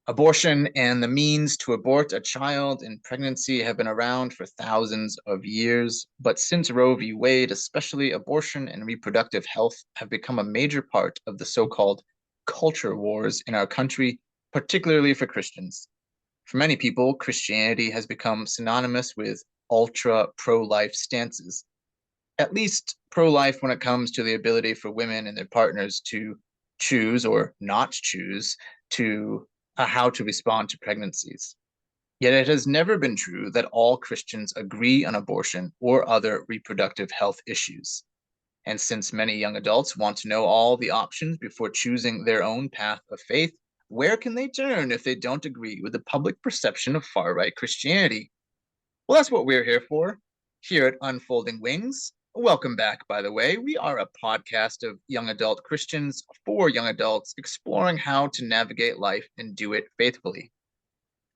Abortion and the means to abort a child in pregnancy have been around for thousands of years, but since Roe v. Wade, especially abortion and reproductive health have become a major part of the so-called culture wars in our country, particularly for Christians. For many people, Christianity has become synonymous with ultra pro-life stances, at least pro-life when it comes to the ability for women and their partners to choose or not choose to how to respond to pregnancies. Yet it has never been true that all Christians agree on abortion or other reproductive health issues. And since many young adults want to know all the options before choosing their own path of faith, where can they turn if they don't agree with the public perception of far right Christianity? Well, that's what we're here for, here at Unfolding Wings. Welcome back, by the way. We are a podcast of young adult Christians for young adults exploring how to navigate life and do it faithfully.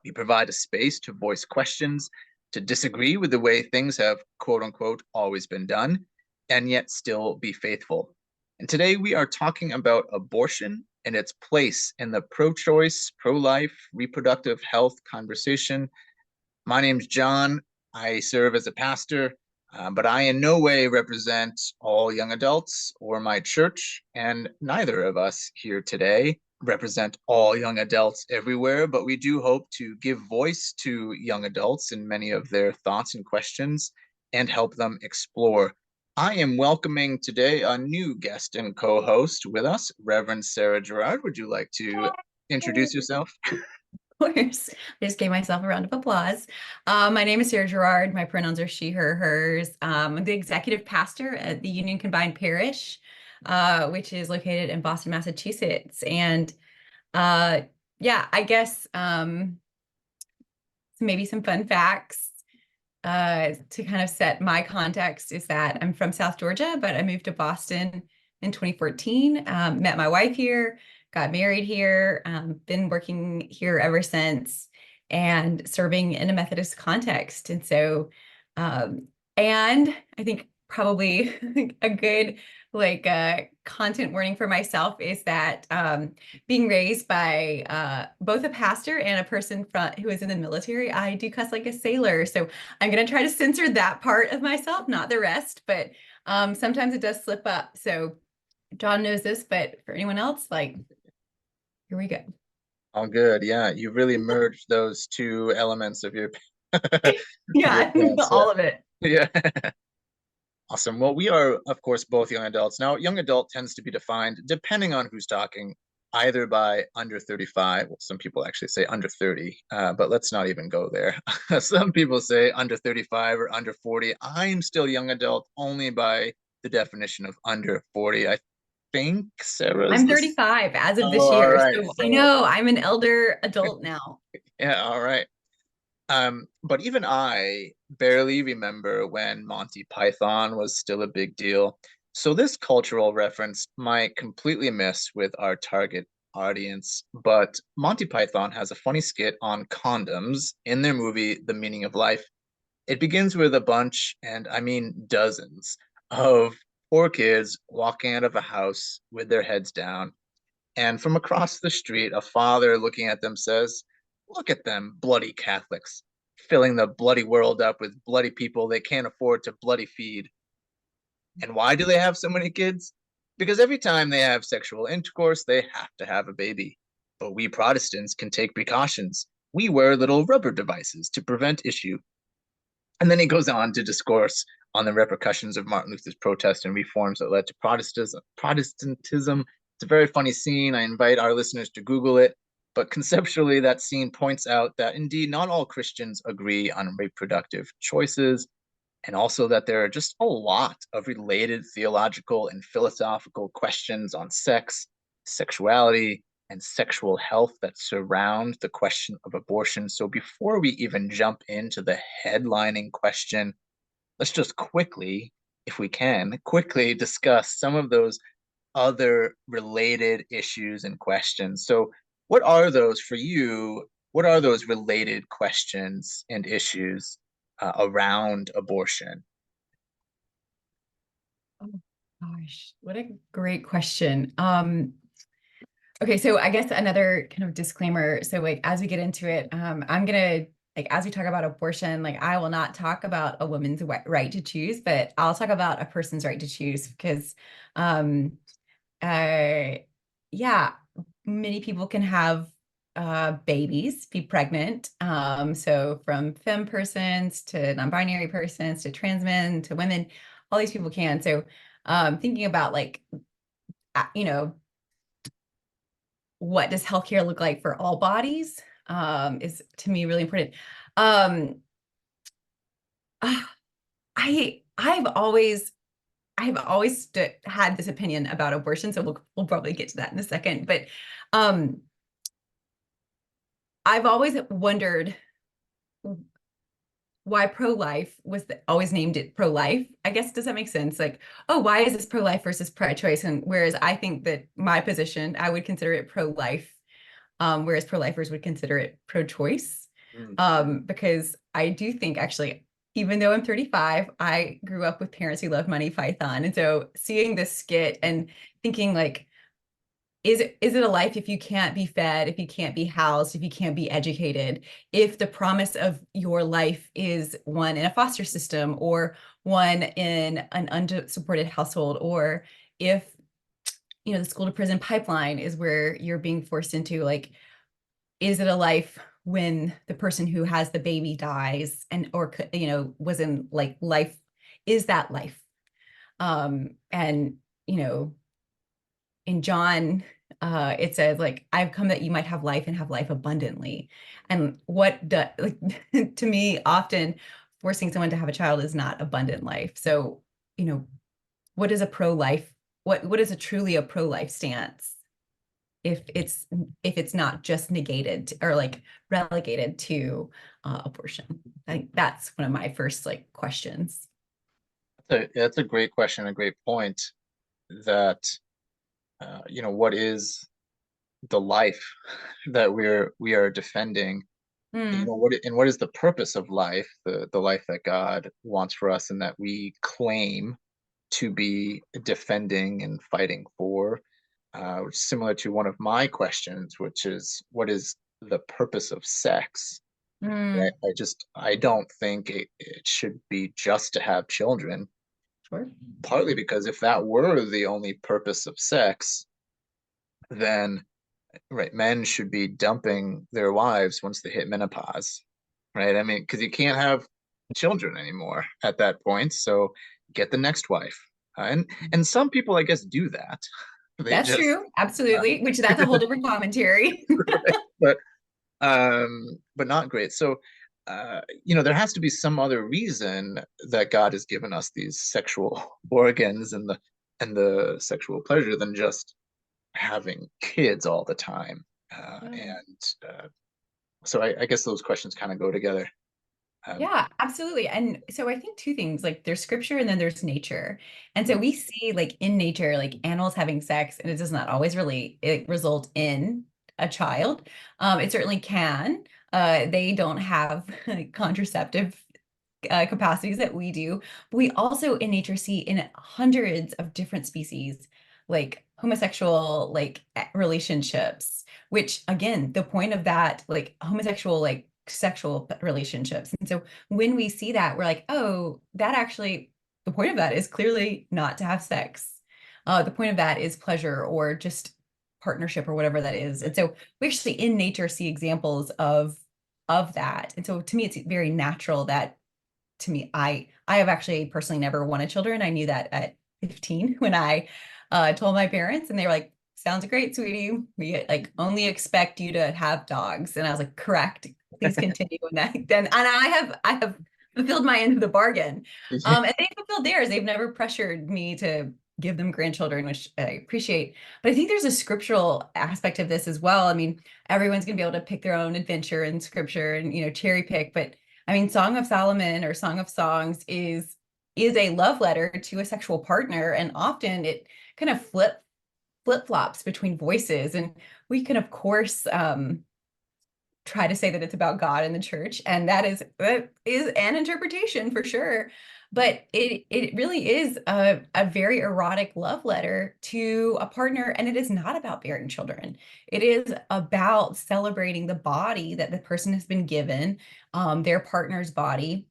We provide a space to voice questions, to disagree with the way things have, quote unquote, always been done, and yet still be faithful. And today we are talking about abortion and its place in the pro choice, pro life, reproductive health conversation. My name's John. I serve as a pastor, but I in no way represent all young adults or my church, and neither of us here today represent all young adults everywhere, but we do hope to give voice to young adults in many of their thoughts and questions and help them explore. I am welcoming today a new guest and co-host with us, Reverend Sarah Gerard. Would you like to introduce yourself? Course. I just gave myself a round of applause. My name is Sarah Gerard. My pronouns are she, her, hers. I'm the executive pastor at the Union Combined Parish, which is located in Boston, Massachusetts. And yeah, I guess maybe some fun facts to kind of set my context is that I'm from South Georgia, but I moved to Boston in 2014, met my wife here, got married here, been working here ever since and serving in a Methodist context. And so, and I think probably a good content warning for myself is that being raised by both a pastor and a person who is in the military, I do cuss like a sailor. So I'm going to try to censor that part of myself, not the rest, but sometimes it does slip up. So John knows this, but for anyone else, here we go. All good. Yeah, you really merged those two elements of your your Yeah, concept. all of it. Yeah. Awesome. Well, we are, of course, both young adults. Now, young adult tends to be defined, depending on who's talking, either by under 35. Well, some people actually say under 30, but let's not even go there. Some people say under 35 or under 40. I'm still young adult only by the definition of under 40. I think Sarah's I'm this. 35 as of Oh, this all year. right. So I So, know I'm an elder adult now. yeah, all right. But even I barely remember when Monty Python was still a big deal. So this cultural reference might completely miss with our target audience, but Monty Python has a funny skit on condoms in their movie The Meaning of Life. It begins with a bunch, and I mean dozens, of poor kids walking out of a house with their heads down. And from across the street, a father looking at them says, "Look at them, bloody Catholics, filling the bloody world up with bloody people they can't afford to bloody feed." And why do they have so many kids? Because every time they have sexual intercourse, they have to have a baby. But we Protestants can take precautions. We wear little rubber devices to prevent issue. And then he goes on to discourse on the repercussions of Martin Luther's protests and reforms that led to Protestantism. It's a very funny scene. I invite our listeners to Google it. But conceptually, that scene points out that indeed not all Christians agree on reproductive choices, and also that there are just a lot of related theological and philosophical questions on sex, sexuality, and sexual health that surround the question of abortion. So before we even jump into the headlining question, let's just quickly, if we can, quickly discuss some of those other related issues and questions. So, what are those for you? What are those related questions and issues around abortion? Oh gosh, what a great question. Okay, so I guess another kind of disclaimer. So like as we get into it, I'm gonna like as we talk about abortion, like I will not talk about a woman's right to choose, but I'll talk about a person's right to choose because um uh yeah, many people can have babies, be pregnant. So from femme persons to non-binary persons to trans men to women, all these people can. So thinking about like you know what does healthcare look like for all bodies is to me really important. Um, ah, I've always had this opinion about abortion, so we'll probably get to that in a second. But um, I've always wondered why pro-life always named it pro-life. I guess does that make sense? Like, oh, why is this pro-life versus pro-choice? And whereas I think that my position, I would consider it pro-life, whereas pro-lifers would consider it pro-choice. Mm. Because I do think actually, even though I'm 35, I grew up with parents who loved Monty Python. And so seeing this skit and thinking like, is it a life if you can't be fed, if you can't be housed, if you can't be educated, if the promise of your life is one in a foster system or one in an unsupported household, or if the school to prison pipeline is where you're being forced into, like, is it a life when the person who has the baby dies and or was in like life, is that life? And in John, it says like, I've come that you might have life and have life abundantly. And like, to me, often forcing someone to have a child is not abundant life. So, what is a pro-life? What is a truly a pro-life stance if it's not just negated or like relegated to abortion? I think that's one of my first like questions. That's a great question, a great point that what is the life that we are defending? Mm, What is the purpose of life, the life that God wants for us and that we claim to be defending and fighting for, which is similar to one of my questions, which is what is the purpose of sex? mm, I don't think it should be just to have children, sure. partly because if that were the only purpose of sex, then right, men should be dumping their wives once they hit menopause, right? I mean, because you can't have children anymore at that point, so get the next wife. And some people, I guess, do that. They That's just, true. uh, Absolutely. Which that's a whole different commentary. but not great. So, there has to be some other reason that God has given us these sexual organs and the sexual pleasure than just having kids all the time. Yeah. And so I guess those questions kind of go together. Um, Yeah, absolutely. And so I think two things, like there's scripture and then there's nature. And so mm, we see like in nature, like animals having sex, and it does not always really result in a child. It certainly can. They don't have like, contraceptive capacities that we do. But we also in nature see in hundreds of different species, like homosexual like relationships, which again, the point of that, like homosexual, like sexual relationships. And so when we see that, we're like, oh, that actually, the point of that is clearly not to have sex. The point of that is pleasure or just partnership or whatever that is. And so we actually in nature see examples of that. And so to me, it's very natural that to me, I have actually personally never wanted children. I knew that at 15 when I told my parents, and they were like, "Sounds great, sweetie. We like only expect you to have dogs." And I was like, "Correct. Please continue." And then I have fulfilled my end of the bargain. And they fulfilled theirs. They've never pressured me to give them grandchildren, which I appreciate. But I think there's a scriptural aspect of this as well. I mean, everyone's gonna be able to pick their own adventure in scripture and cherry pick, but I mean, Song of Solomon or Song of Songs is a love letter to a sexual partner, and often it kind of flip flops between voices. And we can, of course, try to say that it's about God and the church, and that is an interpretation for sure. But it really is a very erotic love letter to a partner, and it is not about bearing children. It is about celebrating the body that the person has been given, their partner's body.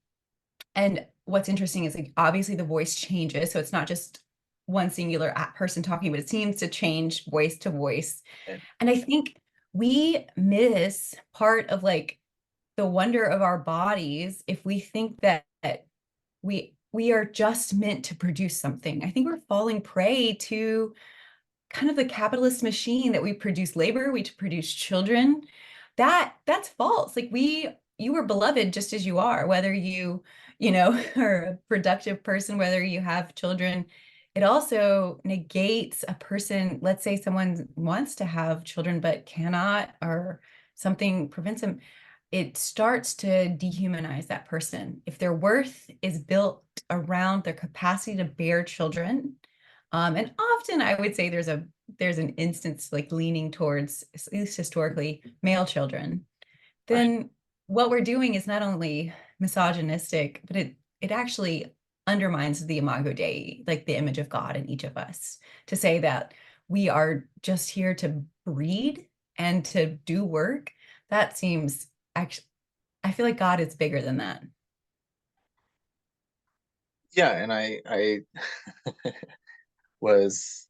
And what's interesting is like obviously the voice changes, so it's not just one singular person talking, but it seems to change voice to voice. And And I think we miss part of like the wonder of our bodies if we think that we are just meant to produce something. I think we're falling prey to kind of the capitalist machine that we produce labor, we produce children. That's false. Like you were beloved just as you are, whether you know, are a productive person, whether you have children. It also negates a person, let's say someone wants to have children but cannot, or something prevents them. It starts to dehumanize that person. If their worth is built around their capacity to bear children, and often I would say there's an instance like leaning towards, at least historically, male children, right. then what we're doing is not only misogynistic, but it actually undermines the imago Dei, like the image of God in each of us, to say that we are just here to breed and to do work. That seems actually, I feel like God is bigger than that. Yeah, and I was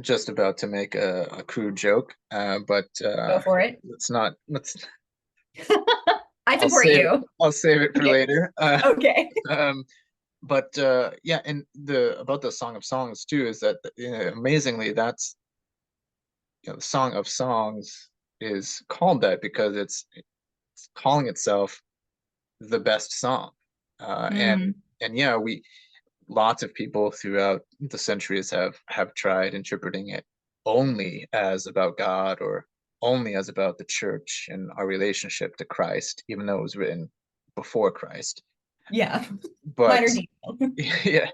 just about to make a crude joke, but Go for it. let's I I'll support save it. you. I'll save it for Okay. later. Okay. Um, but yeah, and the about the Song of Songs too is that amazingly that's the Song of Songs is called that because it's calling itself the best song, uh, and Mm, and yeah, we lots of people throughout the centuries have tried interpreting it only as about God or only as about the church and our relationship to Christ, even though it was written before Christ. yeah. But Minor detail. yeah,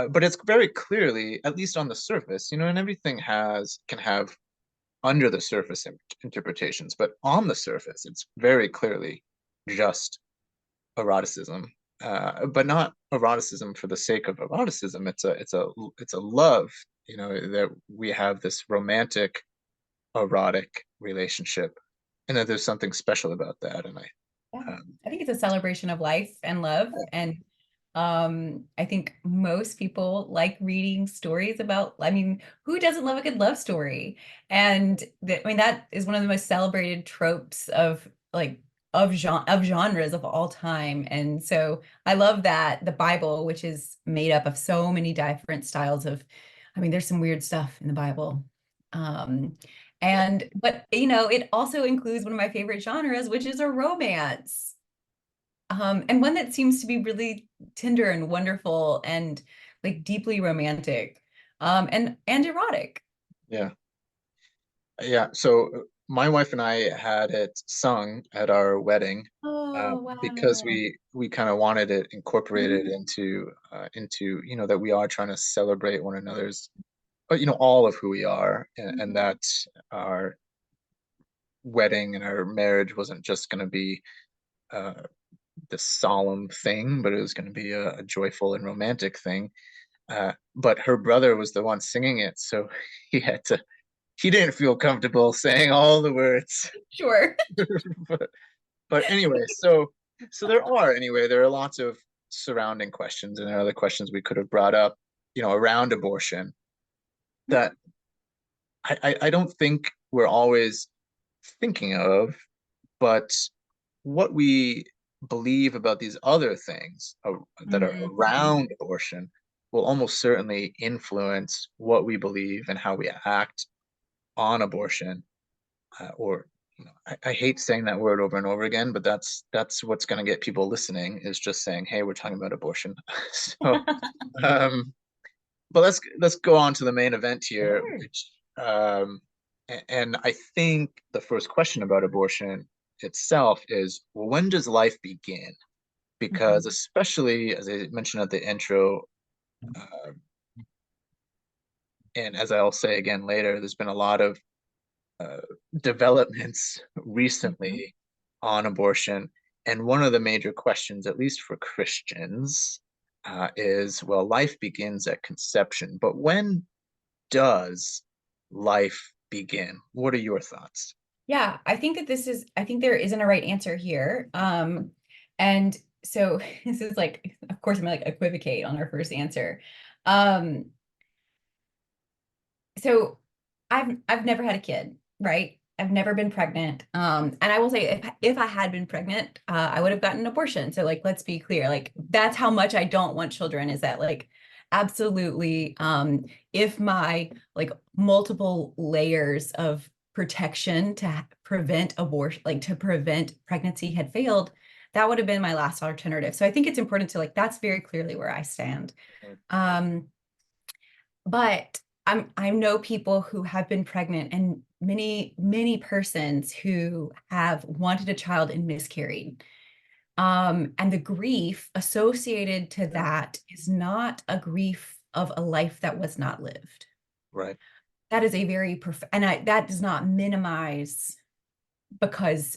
but it's very clearly, at least on the surface, and everything has can have under the surface interpretations, but on the surface, it's very clearly just eroticism, but not eroticism for the sake of eroticism. It's a love, that we have this romantic, erotic relationship, and that there's something special about that. And Yeah. um, I think it's a celebration of life and love. And I think most people like reading stories about, I mean, who doesn't love a good love story? And I mean, that is one of the most celebrated tropes of like of genres of all time. And so I love that the Bible, which is made up of so many different styles of, I mean, there's some weird stuff in the Bible. Um, and but it also includes one of my favorite genres, which is a romance. And one that seems to be really tender and wonderful and like deeply romantic, and erotic. yeah, yeah. So my wife and I had it sung at our wedding, Oh, because wow. we kind of wanted it incorporated Mhm. into that we are trying to celebrate one another's, all of who we are, and that our wedding and our marriage wasn't just going to be uh, this solemn thing, but it was going to be a joyful and romantic thing. But her brother was the one singing it, so he had to. He didn't feel comfortable saying all the words. Sure. but, but anyway, there are lots of surrounding questions, and there are other questions we could have brought up, around abortion that I don't think we're always thinking of, but what we believe about these other things that are Mhm. around abortion will almost certainly influence what we believe and how we act on abortion. Or, I hate saying that word over and over again, but that's what's going to get people listening is just saying, "Hey, we're talking about abortion." So, um, but let's go on to the main event here, Sure. which and I think the first question about abortion itself is, well, when does life begin? Because Mhm. especially as I mentioned at the intro, uh, and as I'll say again later, there's been a lot of uh, developments Mhm. recently on abortion. And one of the major questions, at least for Christians, is, well, life begins at conception, but when does life begin? What are your thoughts? Yeah, I think that I think there isn't a right answer here. And so this is like, of course, I'm gonna like equivocate on our first answer. Um, so I've never had a kid, right? I've never been pregnant. And I will say if I had been pregnant, I would have gotten an abortion. So like let's be clear, like that's how much I don't want children, is that like absolutely if my like multiple layers of protection to prevent abortion, like to prevent pregnancy had failed, that would have been my last alternative. So I think it's important to like that's very clearly where I stand. Um but I know people who have been pregnant and many persons who have wanted a child and miscarried. And the grief associated to Yeah, that is not a grief of a life that was not lived. right. That is a very and that does not minimize because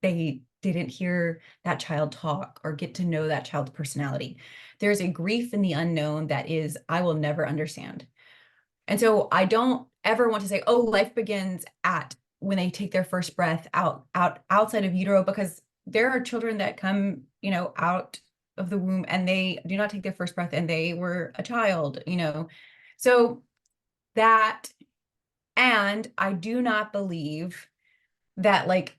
they didn't hear that child talk or get to know that child's personality. There's a grief in the unknown that is, I will never understand. And so I don't ever want to say, oh, life begins at when they take their first breath outside of utero, because there are children that come, out of the womb and they do not take their first breath and they were a child. So that, and I do not believe that like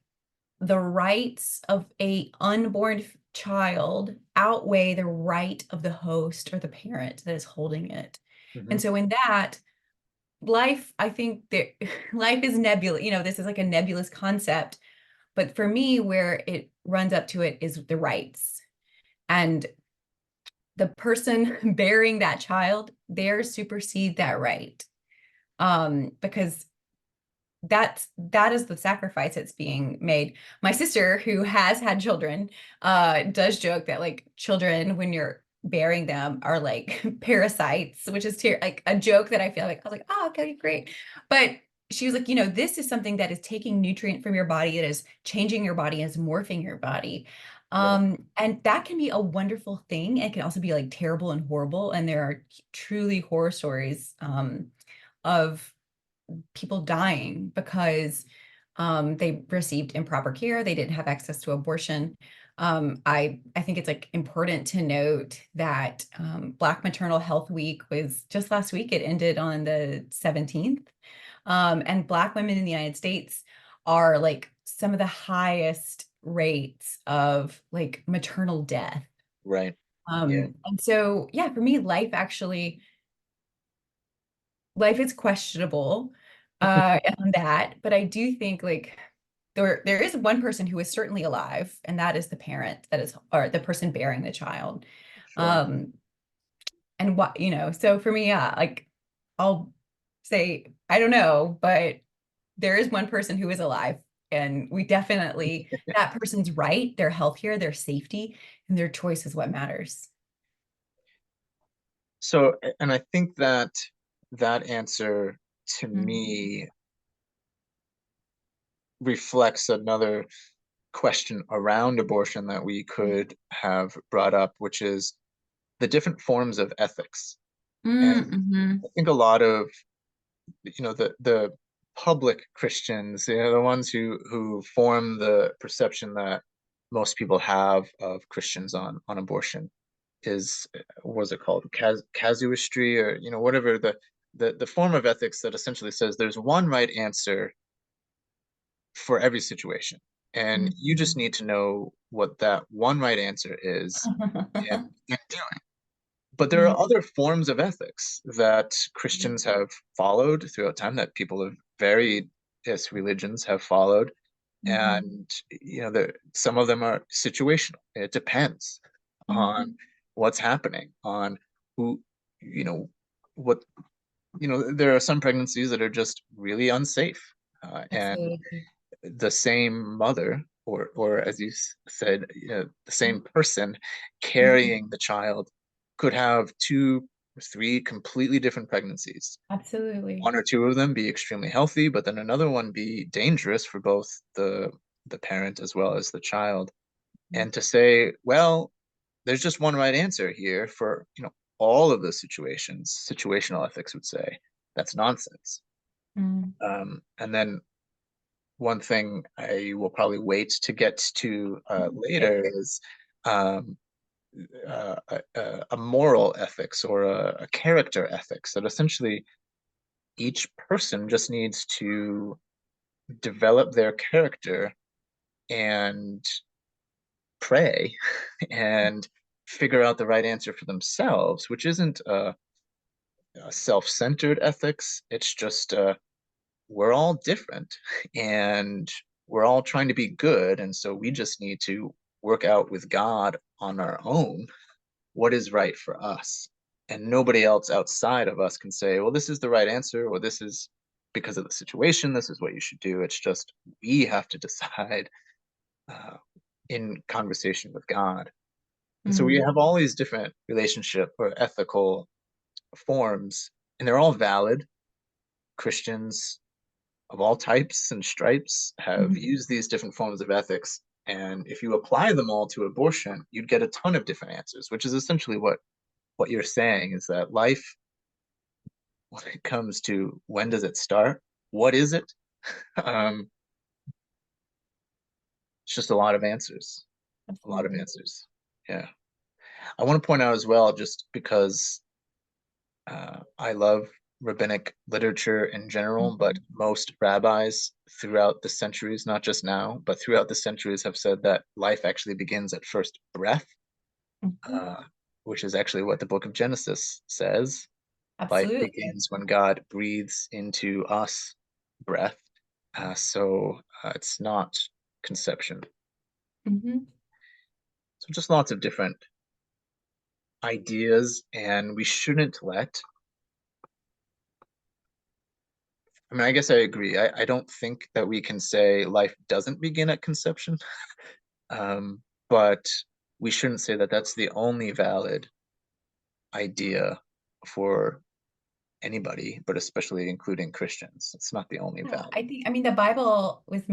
the rights of a unborn child outweigh the right of the host or the parent that is holding it. Mhm. And so in that, life, I think that life is nebulous. This is like a nebulous concept. But for me, where it runs up to it is the rights. And the person bearing that child, there supersede that right. Because that is the sacrifice that's being made. My sister, who has had children, does joke that like children, when you're bearing them, are like parasites, which is like a joke that I feel like I was like, oh, okay, great. But she was like, this is something that is taking nutrient from your body, that is changing your body, is morphing your body. Right. And that can be a wonderful thing. It can also be like terrible and horrible. And there are truly horror stories of people dying because they received improper care, they didn't have access to abortion. I think it's like important to note that Black Maternal Health Week was just last week. It ended on the 17th. And Black women in the United States are like some of the highest rates of like maternal death. Right. Yeah. And so, yeah, for me, life is questionable on that, but I do think like there is one person who is certainly alive, and that is the parent that is, or the person bearing the child. Sure. um and what, so for me, yeah, like I'll say I don't know, but there is one person who is alive, and we definitely, that person's right, their health care, their safety, and their choice is what matters. So, and I think that that answer to Mhm. me reflects another question around abortion that we could have brought up, which is the different forms of ethics. And Mm-hmm. I think a lot of, the public Christians, the ones who form the perception that most people have of Christians on abortion is, what's it called, casuistry, or whatever the form of ethics that essentially says there's one right answer for every situation, and you just need to know what that one right answer is and, and do it. But there are other forms of ethics that Christians have followed throughout time, that people of various religions have followed, Mhm. and some of them are situational. It depends on Mhm. what's happening, on who, you know what, there are some pregnancies that are just really unsafe, and Absolutely. the same mother, or as you said, the same person Mhm. carrying the child could have two three completely different pregnancies. Absolutely. One or two of them be extremely healthy, but then another one be dangerous for both the parent as well as the child. And to say, well, there's just one right answer here for, all of the situations, situational ethics would say that's nonsense. Mm. And then one thing I will probably wait to get to Okay. later is um, a moral ethics or a character ethics that essentially each person just needs to develop their character and pray and figure out the right answer for themselves, which isn't a self-centered ethics. It's just we're all different and we're all trying to be good. And so we just need to work out with God on our own what is right for us. And nobody else outside of us can say, well, this is the right answer, or this is because of the situation, this is what you should do. It's just we have to decide uh, in conversation with God. And so we Mm. have all these different relationship or ethical forms, and they're all valid. Christians of all types and stripes have Mhm. used these different forms of ethics. And if you apply them all to abortion, you'd get a ton of different answers, which is essentially what you're saying is that life, when it comes to when does it start, what is it? Um, it's just a lot of answers, a lot of Absolutely. answers. Yeah. I want to point out as well, just because I love rabbinic literature in general, but Mhm. most rabbis throughout the centuries, not just now, but throughout the centuries, have said that life actually begins at first breath, Mhm. uh, which is actually what the book of Genesis says. Life Absolutely. begins when God breathes into us breath. So it's not conception. Mhm. So just lots of different ideas, and we shouldn't let. I mean, I guess I agree. I don't think that we can say life doesn't begin at conception, but we shouldn't say that that's the only valid idea for anybody, but especially including Christians. It's not the only Yeah, valid. I mean, the Bible was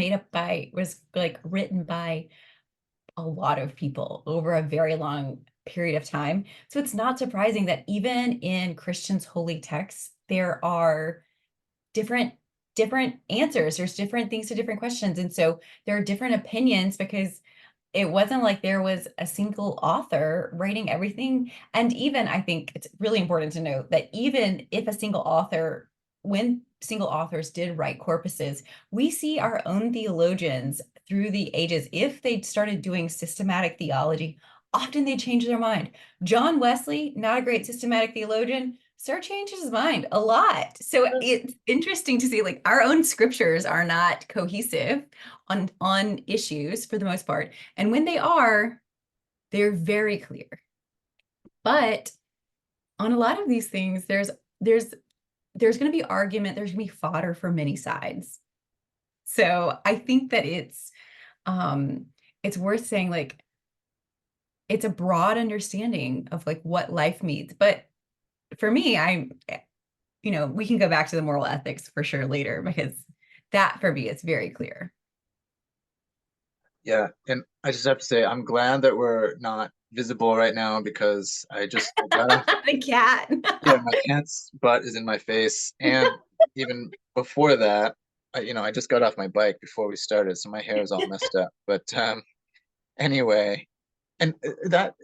like written by a lot of people over a very long period of time. So it's not surprising that even in Christians' holy texts, there are different different answers. There's different things to different questions. And so there are different opinions because it wasn't like there was a single author writing everything. And even I think it's really important to note that even if a single author, when single authors did write corpuses, we see our own theologians through the ages, if they'd started doing systematic theology, often they change their mind. John Wesley, not a great systematic theologian, Sir changes his mind a lot. So it's interesting to see like our own scriptures are not cohesive on issues for the most part. And when they are, they're very clear. But on a lot of these things, there's there's going to be argument, there's going to be fodder for many sides. So I think that it's worth saying like it's a broad understanding of like what life means. But for me, we can go back to the moral ethics for sure later because that for me is very clear. Yeah, and I just have to say, I'm glad that we're not visible right now because I got off. The cat. Yeah, my cat's butt is in my face, and even before that, I just got off my bike before we started, so my hair is all messed up. But anyway, and that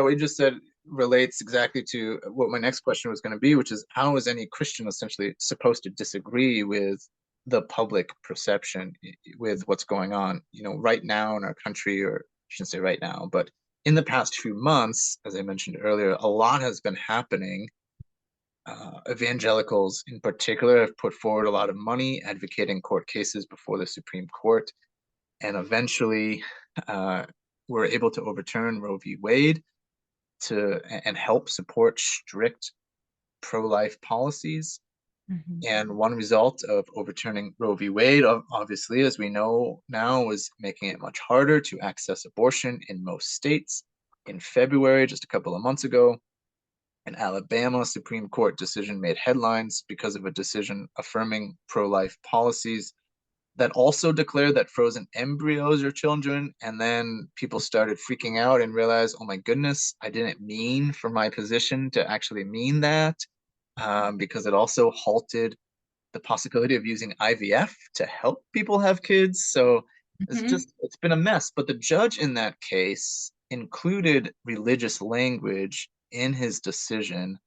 we just said relates exactly to what my next question was going to be, which is how is any Christian essentially supposed to disagree with the public perception with what's going on, right now in our country, or I shouldn't say right now, but in the past few months, as I mentioned earlier, a lot has been happening. Evangelicals in particular have put forward a lot of money advocating court cases before the Supreme Court, and eventually uh, were able to overturn Roe v. Wade and help support strict pro-life policies. Mhm. And one result of overturning Roe v. Wade, obviously, as we know now, was making it much harder to access abortion in most states. In February, just a couple of months ago, An Alabama Supreme Court decision made headlines because of a decision affirming pro-life policies that also declared that frozen embryos are children. And then people started freaking out and realized, oh my goodness, I didn't mean for my position to actually mean that, because it also halted the possibility of using IVF to help people have kids. So Mhm. it's been a mess. But the judge in that case included religious language in his decision,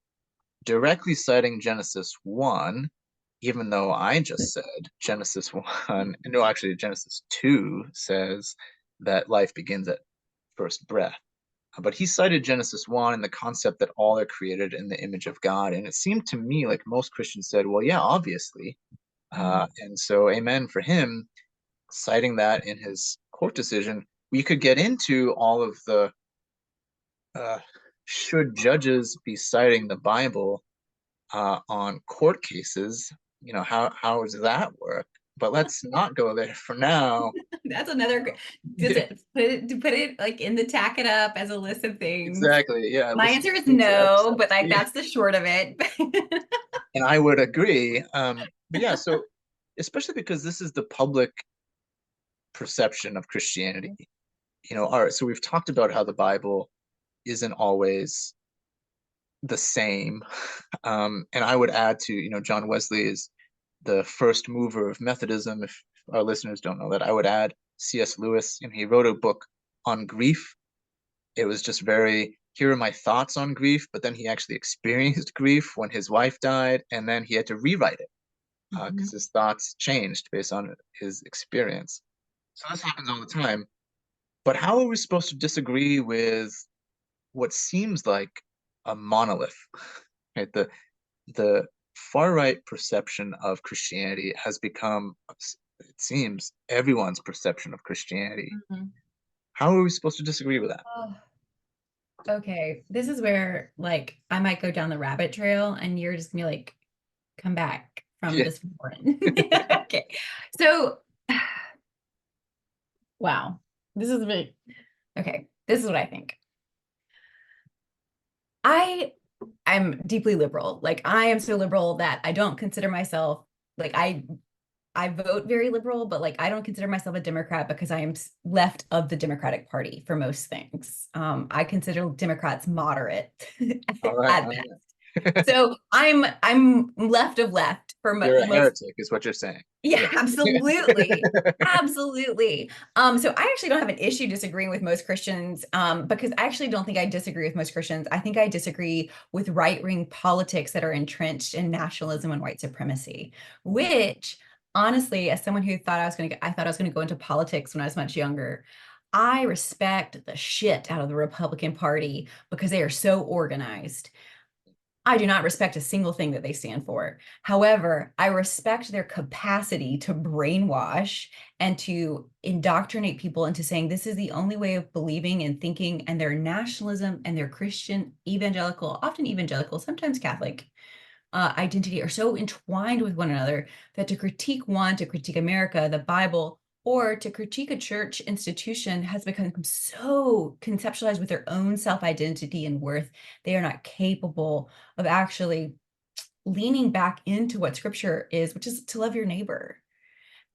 directly citing Genesis 1, even though I just said Genesis 1, no, actually, Genesis 2 says that life begins at first breath. But he cited Genesis 1 and the concept that all are created in the image of God. And it seemed to me like most Christians said, well, yeah, obviously. And so, amen for him citing that in his court decision. We could get into all of the uh, should judges be citing the Bible on court cases? How does that work? But let's not go there for now. That's another, does Yeah, it put it like in the tack it up as a list of things? exactly. Yeah, My list of answer is things to no, but excess. like Yeah, that's the short of it. and I would agree. But yeah, so especially because this is the public perception of Christianity. All right, so we've talked about how the Bible isn't always the same. And I would add to, John Wesley is the first mover of Methodism. If our listeners don't know that, I would add C.S. Lewis, and he wrote a book on grief. It was just very, here are my thoughts on grief, but then he actually experienced grief when his wife died, and then he had to rewrite it because Mhm. his thoughts changed based on his experience. So this happens all the time. But how are we supposed to disagree with what seems like a monolith? Right? The far right perception of Christianity has become, it seems, everyone's perception of Christianity. Mhm. How are we supposed to disagree with that? Oh, okay. This is where like I might go down the rabbit trail and you're just gonna be like, come back from Yeah. this one. Okay. So wow. This is big. Okay. This is what I think. I I'm deeply liberal. Like I am so liberal that I don't consider myself like I vote very liberal, but like I don't consider myself a Democrat because I am left of the Democratic Party for most things. I consider Democrats moderate All right. at All best. right. So I'm left of left for You're a most. heretic, is what you're saying. Yeah, Yeah. absolutely. Absolutely. So I actually don't have an issue disagreeing with most Christians, because I actually don't think I disagree with most Christians. I think I disagree with right-wing politics that are entrenched in nationalism and white supremacy, which honestly, as someone who thought I thought I was going to go into politics when I was much younger, I respect the shit out of the Republican Party because they are so organized. I do not respect a single thing that they stand for. However, I respect their capacity to brainwash and to indoctrinate people into saying this is the only way of believing and thinking, and their nationalism and their Christian, evangelical, often evangelical, sometimes Catholic identity are so entwined with one another that to critique one, to critique America, the Bible, or to critique a church institution has become so conceptualized with their own self identity and worth. They are not capable of actually leaning back into what scripture is, which is to love your neighbor.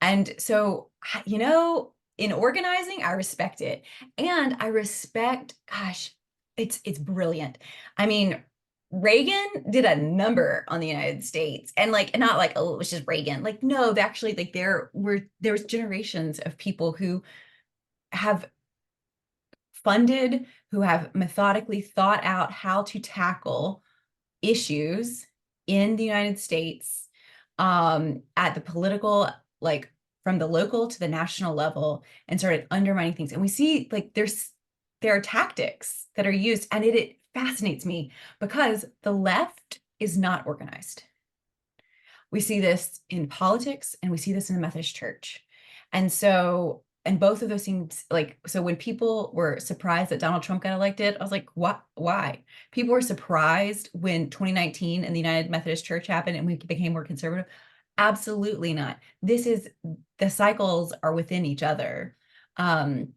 And so, in organizing, I respect it. And I respect, gosh, it's brilliant. I mean, Reagan did a number on the United States and like not like, oh, it was just Reagan. Like, no, actually like there was generations of people who have funded, who have methodically thought out how to tackle issues in the United States, at the political, like from the local to the national level, and started undermining things. And we see like there are tactics that are used, and it fascinates me because the left is not organized. We see this in politics and we see this in the Methodist Church. And so, and both of those things, like, so when people were surprised that Donald Trump got elected, I was like, what? Why? People were surprised when 2019 and the United Methodist Church happened and we became more conservative. Absolutely not. This is, the cycles are within each other. Um,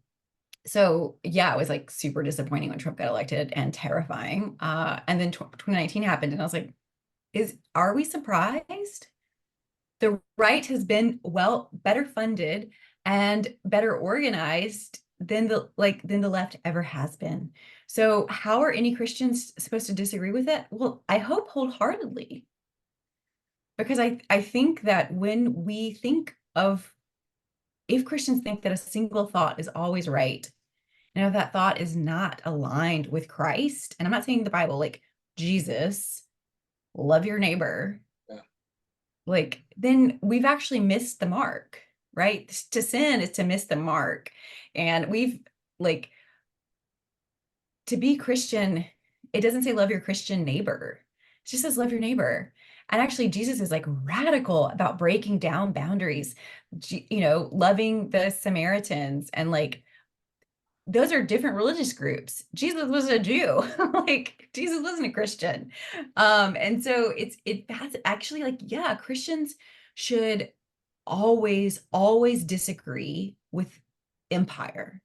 So yeah, it was like super disappointing when Trump got elected and terrifying. And then 2019 happened, and I was like, are we surprised? The right has been better funded and better organized than the left ever has been. So how are any Christians supposed to disagree with it? Well, I hope wholeheartedly, because I think that when we think of, if Christians think that a single thought is always right, and if that thought is not aligned with Christ, and I'm not saying the Bible, like Jesus, love your neighbor, Yeah. like, then we've actually missed the mark, right? To sin is to miss the mark. And we've, like, to be Christian, it doesn't say love your Christian neighbor. It just says love your neighbor. And actually, Jesus is like radical about breaking down boundaries, loving the Samaritans, and like, those are different religious groups. Jesus was a Jew. Like, Jesus wasn't a Christian. And so that's actually like, yeah, Christians should always disagree with empire.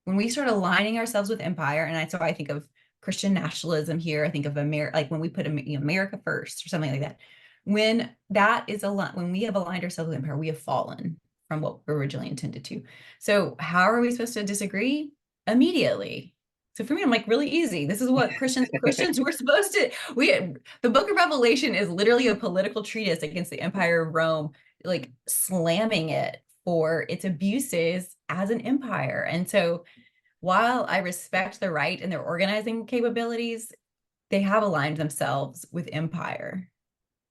When we start aligning ourselves with empire, and so I think of Christian nationalism here, I think of America, like when we put America first or something like that. When that is when we have aligned ourselves with empire, we have fallen from what we're originally intended to. So how are we supposed to disagree? Immediately. So for me, I'm like, really easy. This is what Christians were supposed to. The Book of Revelation is literally a political treatise against the Empire of Rome, like slamming it for its abuses as an empire. And so while I respect the right and their organizing capabilities, they have aligned themselves with empire.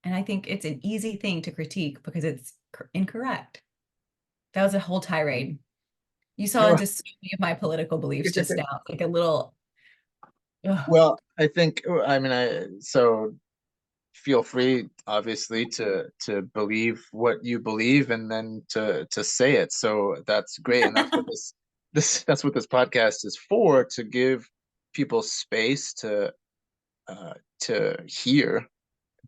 And I think it's an easy thing to critique because it's incorrect. That was a whole tirade. You saw a No. display of my political beliefs just now, like a little. Ugh. Well, I think, I mean, so feel free, obviously, to believe what you believe and then to say it. So that's great, and that's what that's what this podcast is for, to give people space to hear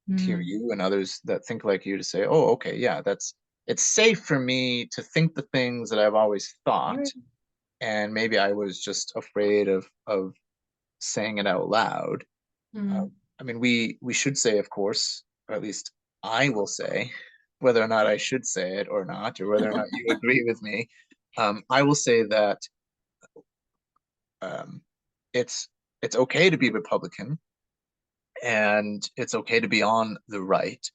Mm. you and others that think like you, to say, oh, okay, yeah, it's safe for me to think the things that I've always thought, Right. and maybe I was just afraid of saying it out loud. Uh, Mm. I mean, we should say, of course, or at least I will say, whether or not I should say it or not, or whether or not you agree with me. I will say that um, it's it's okay to be Republican, and it's okay to be on the right,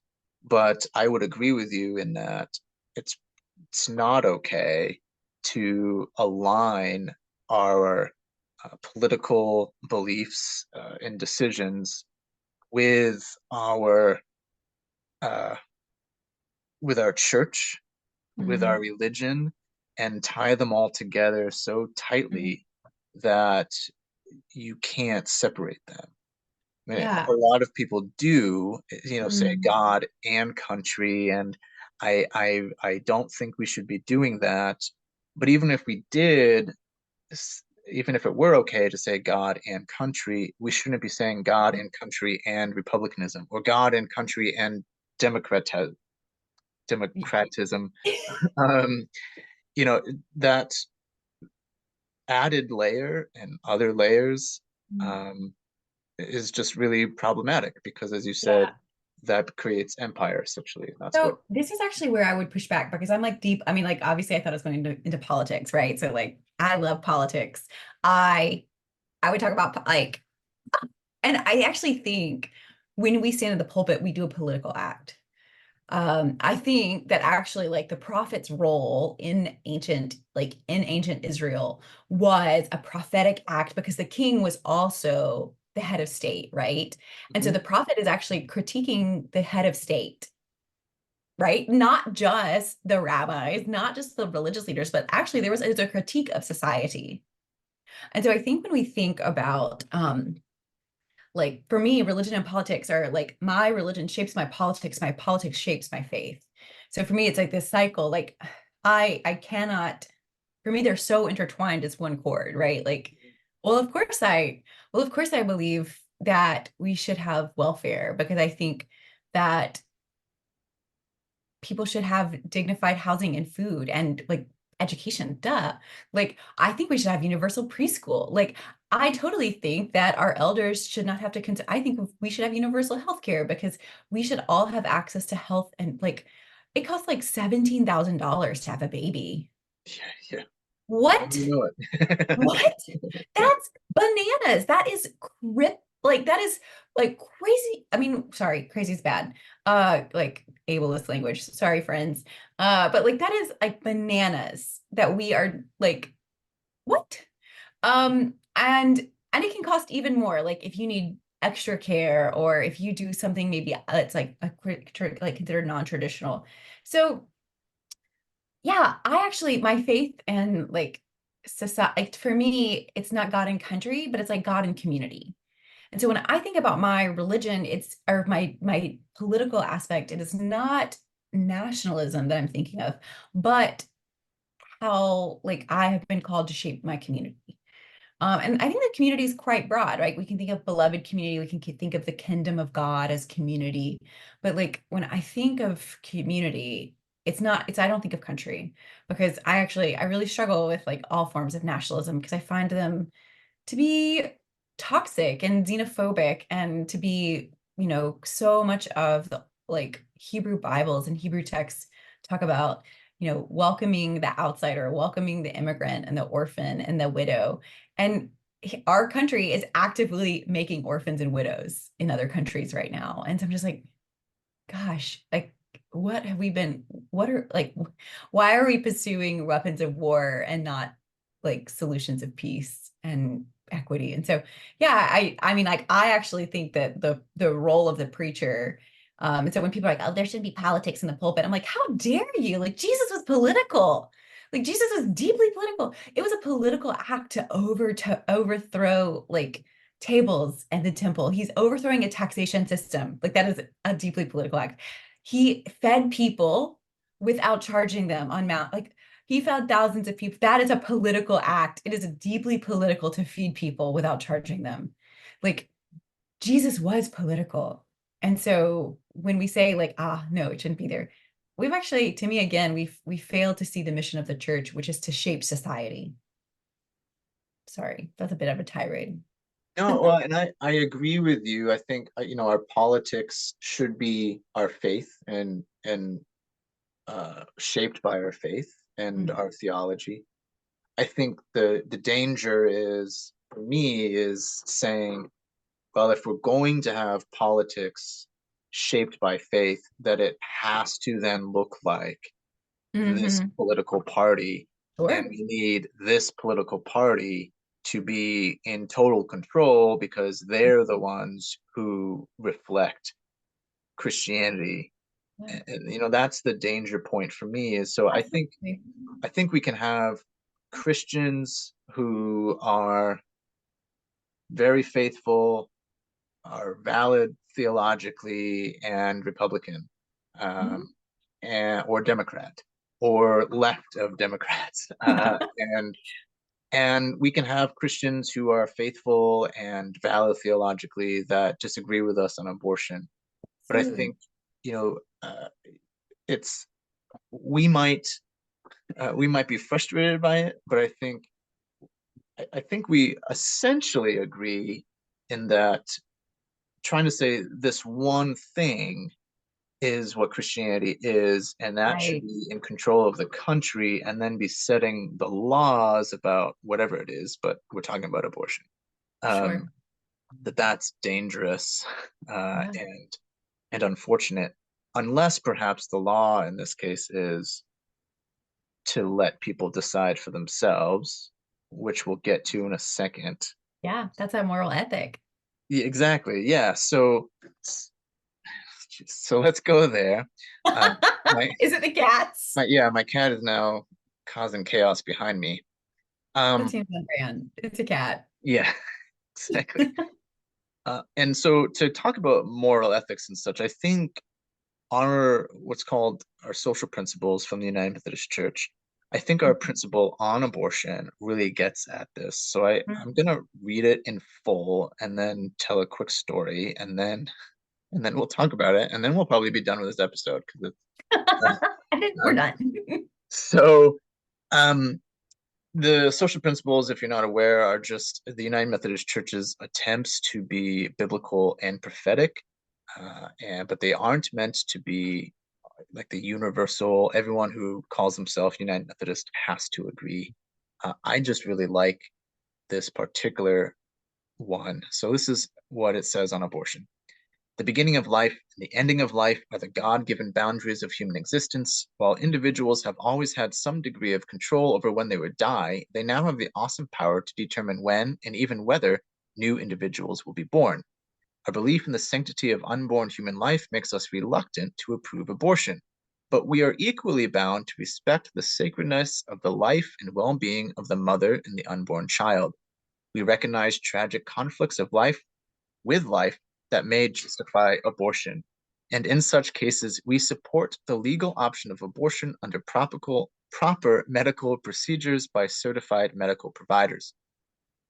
but I would agree with you in that it's it's not okay to align our political beliefs and decisions with our uh, with our church, with our Mm. religion, and tie them all together so Mm. tightly that you can't separate them. I mean, Yeah. a lot of people do, say Mm. God and country, and I don't think we should be doing that. But even if we did, even if it were okay to say God and country, we shouldn't be saying God and country and republicanism, or God and country and Democrat democratism. um, that added layer and other layers Mm. um, is just really problematic, because, as you said, Yeah. that creates empire, essentially. That's what. So this is actually where I would push back, because I'm like deep. I mean, like, obviously I thought I was going into politics, right? So like, I love politics. I I would talk about like, and I actually think when we stand in the pulpit, we do a political act. I think that actually, like, the prophet's role in ancient Israel was a prophetic act, because the king was also the head of state, right? And so Mhm. the prophet is actually critiquing the head of state, right? Not just the rabbis, not just the religious leaders, but actually it's a critique of society. And so I think when we think about, like, for me, religion and politics are like, my religion shapes my politics shapes my faith. So for me, it's like this cycle. Like, I cannot, for me, they're so intertwined as one cord, right? Like, well, of course I believe that we should have welfare, because I think that people should have dignified housing and food, and like education, duh. Like, I think we should have universal preschool. Like, I totally think that our elders should not have to consider, I think we should have universal health care because we should all have access to health. And like, it costs like $17,000 to have a baby. Yeah, yeah. You What? know it. What? Yeah. That's bananas. That is like that is like crazy. I mean, sorry, crazy is bad. Like ableist language. Sorry, friends. But like that is like bananas that we are like, what? And it can cost even more. Like if you need extra care or if you do something maybe it's like like considered non-traditional. So yeah, I actually, my faith and like society, like, for me, it's not God and country, but it's like God and community. And so when I think about my religion, it's or my political aspect, it is not nationalism that I'm thinking of, but how like I have been called to shape my community. And I think the community is quite broad, right? We can think of beloved community, we can think of the kingdom of God as community. But like when I think of community, I don't think of country because I really struggle with like all forms of nationalism because I find them to be toxic and xenophobic and to be, so much of the like Hebrew Bibles and Hebrew texts talk about, welcoming the outsider, welcoming the immigrant and the orphan and the widow. And our country is actively making orphans and widows in other countries right now. And so I'm just like, gosh, like what have we been, what are like, why are we pursuing weapons of war and not like solutions of peace and equity? And so, yeah, I mean, like, I actually think that the role of the preacher, and so when people are like, oh, there shouldn't be politics in the pulpit, I'm like, how dare you? Like, Jesus was political. Like, Jesus was deeply political. It was a political act to overthrow like tables and the temple. He's overthrowing a taxation system. Like that is a deeply political act. He fed people without charging them on Mount. Like he fed thousands of people. That is a political act. It is deeply political to feed people without charging them. Like Jesus was political. And so when we say like, no, it shouldn't be there, we've actually, to me, again, we failed to see the mission of the church, which is to shape society. Sorry, that's a bit of a tirade. No, well, and I agree with you. I think our politics should be our faith and shaped by our faith and Mm. our theology. I think the danger is for me is saying, well, if we're going to have politics shaped by faith, that it has to then look like this Hmm. political party, and Sure. we need this political party to be in total control because they're the ones who reflect Christianity. Yeah, And that's the danger point for me is so absolutely. I think we can have Christians who are very faithful, are valid theologically and Republican, Mhm. um, or Democrat, or left of Democrats, and we can have Christians who are faithful and valid theologically that disagree with us on abortion. But I Absolutely. think you know it's we might we might be frustrated by it, but I think we essentially agree in that trying to say this one thing is what Christianity is, and that should Right. be in control of the country and then be setting the laws about whatever it is, but we're talking about abortion. Sure. Um, that's dangerous Yeah. and unfortunate, unless perhaps the law in this case is to let people decide for themselves, which we'll get to in a second. Yeah. That's a moral ethic. Yeah, exactly. Yeah. So let's go there. Um, my Is it the cats? my cat is now causing chaos behind me. That Um, seems unfair. It's a cat. yeah, exactly. And so to talk about moral ethics and such, I think our what's called our social principles from the United Methodist Church, I think our principle on abortion really gets at this. So I'm gonna read it in full and then tell a quick story and then we'll talk about it and then we'll probably be done with this episode because it's I think we're um, done. so Um, the social principles, if you're not aware, are just the United Methodist Church's attempts to be biblical and prophetic, but they aren't meant to be like the universal, everyone who calls himself United Methodist has to agree. I just really like this particular one. So this is what it says on abortion. The beginning of life and the ending of life are the God-given boundaries of human existence. While individuals have always had some degree of control over when they would die, they now have the awesome power to determine when and even whether new individuals will be born. Our belief in the sanctity of unborn human life makes us reluctant to approve abortion, but we are equally bound to respect the sacredness of the life and well-being of the mother and the unborn child. We recognize tragic conflicts of life with life that may justify abortion. And in such cases, we support the legal option of abortion under proper medical procedures by certified medical providers.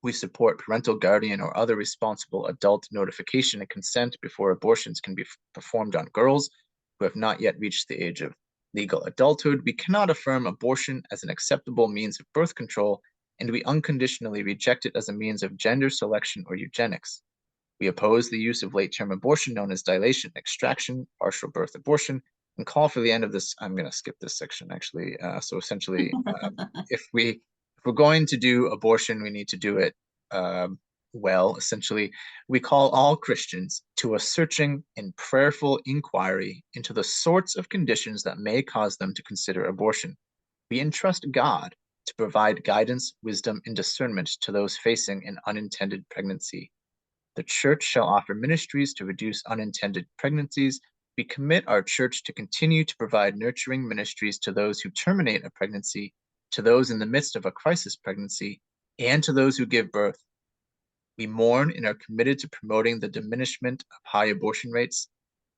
We support parental guardian or other responsible adult notification and consent before abortions can be performed on girls who have not yet reached the age of legal adulthood. We cannot affirm abortion as an acceptable means of birth control, and we unconditionally reject it as a means of gender selection or eugenics. We oppose the use of late-term abortion known as dilation, extraction, partial birth abortion, and call for the end of this. I'm going to skip this section actually. So essentially, if we're going to do abortion, we need to do it well. Essentially, we call all Christians to a searching and prayerful inquiry into the sorts of conditions that may cause them to consider abortion. We entrust God to provide guidance, wisdom, and discernment to those facing an unintended pregnancy. The church shall offer ministries to reduce unintended pregnancies. We commit our church to continue to provide nurturing ministries to those who terminate a pregnancy, to those in the midst of a crisis pregnancy, and to those who give birth. We mourn and are committed to promoting the diminishment of high abortion rates.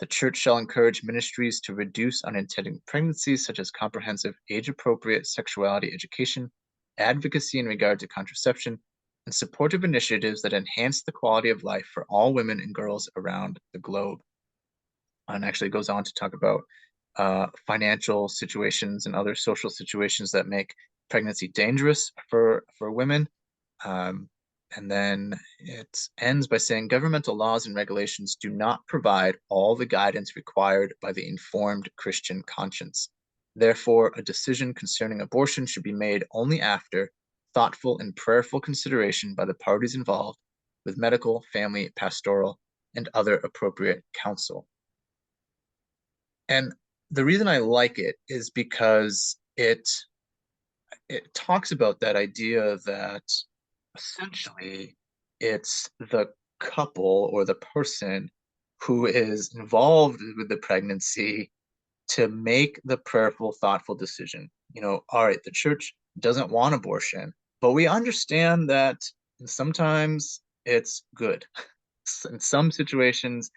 The church shall encourage ministries to reduce unintended pregnancies, such as comprehensive age-appropriate sexuality education, advocacy in regard to contraception, and supportive initiatives that enhance the quality of life for all women and girls around the globe. And actually goes on to talk about financial situations and other social situations that make pregnancy dangerous for women. And then it ends by saying governmental laws and regulations do not provide all the guidance required by the informed Christian conscience. Therefore, a decision concerning abortion should be made only after thoughtful and prayerful consideration by the parties involved with medical, family, pastoral, and other appropriate counsel. And the reason I like it is because it talks about that idea that essentially it's the couple or the person who is involved with the pregnancy to make the prayerful, thoughtful decision. All right, the church doesn't want abortion, but we understand that sometimes it's good. In some situations,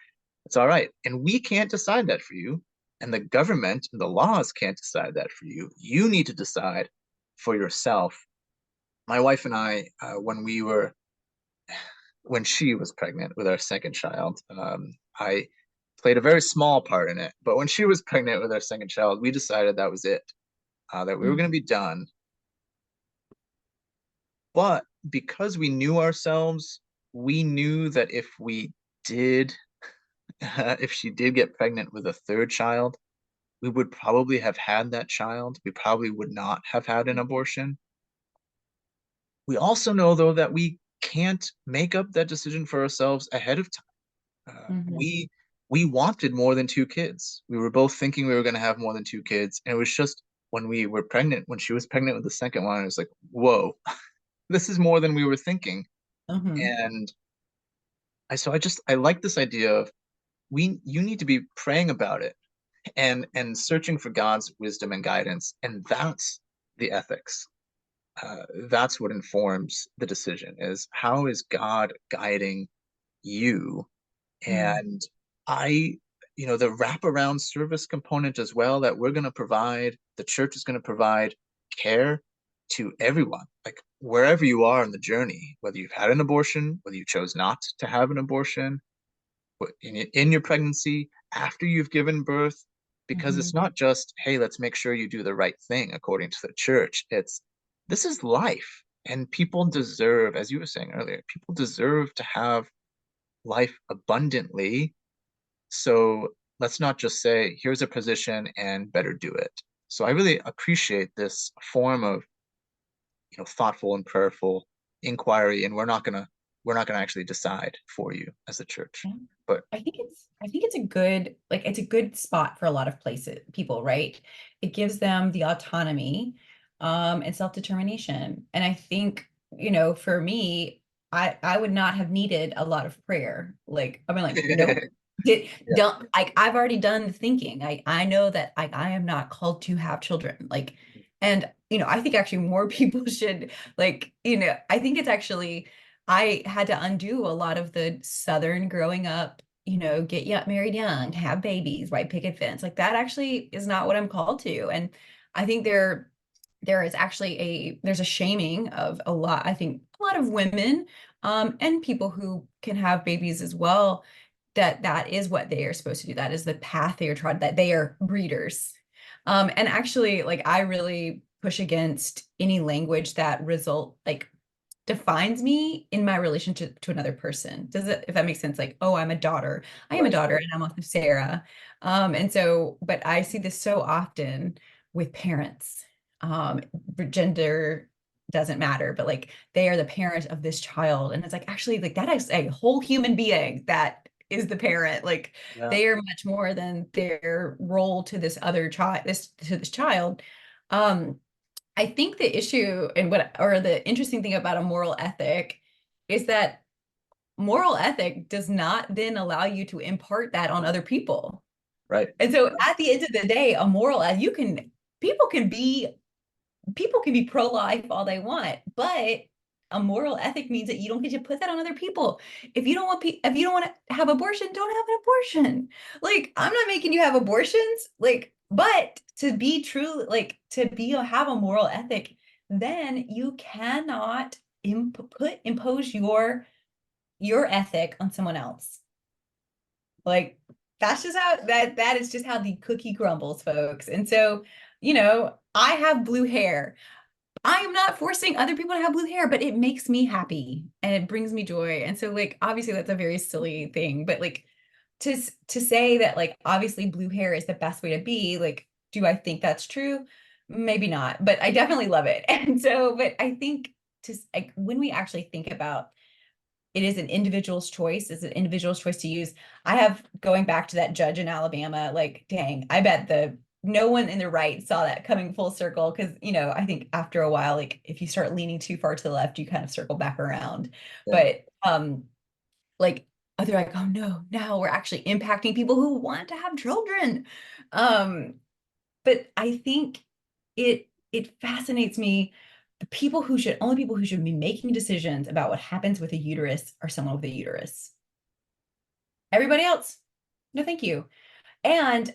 it's all right. And we can't decide that for you. And the government and the laws can't decide that for you. You need to decide for yourself. My wife and I, when she was pregnant with our second child, I played a very small part in it. But when she was pregnant with our second child, we decided that was it, that we were going to be done. But because we knew ourselves, we knew that if we did, if she did get pregnant with a third child, we would probably have had that child. We probably would not have had an abortion. We also know, though, that we can't make up that decision for ourselves ahead of time. We wanted more than two kids. We were both thinking we were going to have more than two kids, and it was just when she was pregnant with the second one, it was like, whoa, this is more than we were thinking. And I like this idea of you need to be praying about it and searching for God's wisdom and guidance, and that's the ethics. That's what informs the decision: is how is God guiding you? And the wraparound service component as well, that we're going to provide, the church is going to provide care to everyone, like wherever you are in the journey, whether you've had an abortion, whether you chose not to have an abortion, in your pregnancy, after you've given birth, because it's Mhm. not just, hey, let's make sure you do the right thing according to the church. It's this is life. And people deserve, as you were saying earlier, people deserve to have life abundantly. So let's not just say, here's a position and better do it. So I really appreciate this form of, thoughtful and prayerful inquiry, and we're not gonna actually decide for you as a church. Yeah. But I think it's a good, like, it's a good spot for a lot of places, people, right? It gives them the autonomy and self-determination. And I think, for me, I would not have needed a lot of prayer. Like, I mean, like, nope. yeah, Don't, like, I've already done the thinking. I know that I am not called to have children. Like, and I think actually more people should, like, I think it's actually, I had to undo a lot of the Southern growing up, get married young, have babies, white picket fence. Like, that actually is not what I'm called to. And I think there is actually there's a shaming of a lot, I think a lot of women, and people who can have babies as well, that is what they are supposed to do. That is the path they are trod, that they are breeders. And actually, like, I really push against any language that defines me in my relationship to another person. Does it, if that makes sense? Like, oh, I'm a daughter. I am a right, daughter right. and I'm with Sarah. And so, but I see this so often with parents. Um, Gender doesn't matter, but like, they are the parent of this child. And it's like, actually, like, that is a whole human being that is the parent. Like, Yeah, they are much more than their role to this other child, to this child. Um, I think the issue and or the interesting thing about a moral ethic is that moral ethic does not then allow you to impart that on other people. right. And so at the end of the day, a moral, people can be, pro-life all they want, but a moral ethic means that you don't get to put that on other people. If you don't want to have abortion, don't have an abortion. Like, I'm not making you have abortions, like, but to be true, like, have a moral ethic, then you cannot impose your ethic on someone else. Like, that's just how that is just how the cookie crumbles, folks. And so, I have blue hair. I am not forcing other people to have blue hair, but it makes me happy and it brings me joy. And so, like, obviously that's a very silly thing, but like, to say that, like, obviously blue hair is the best way to be, like, do I think that's true? Maybe not, but I definitely love it. And so, but I think, like, when we actually think about it, is an individual's choice, is an individual's choice to use. I have, going back to that judge in Alabama, like, dang, I bet no one in the right saw that coming full circle, because I think after a while, like, if you start leaning too far to the left, you kind of circle back around. Yeah, But like, they're like, oh no, now we're actually impacting people who want to have children. um but I think it fascinates me, only people who should be making decisions about what happens with a uterus are someone with a uterus. Everybody else, no thank you. And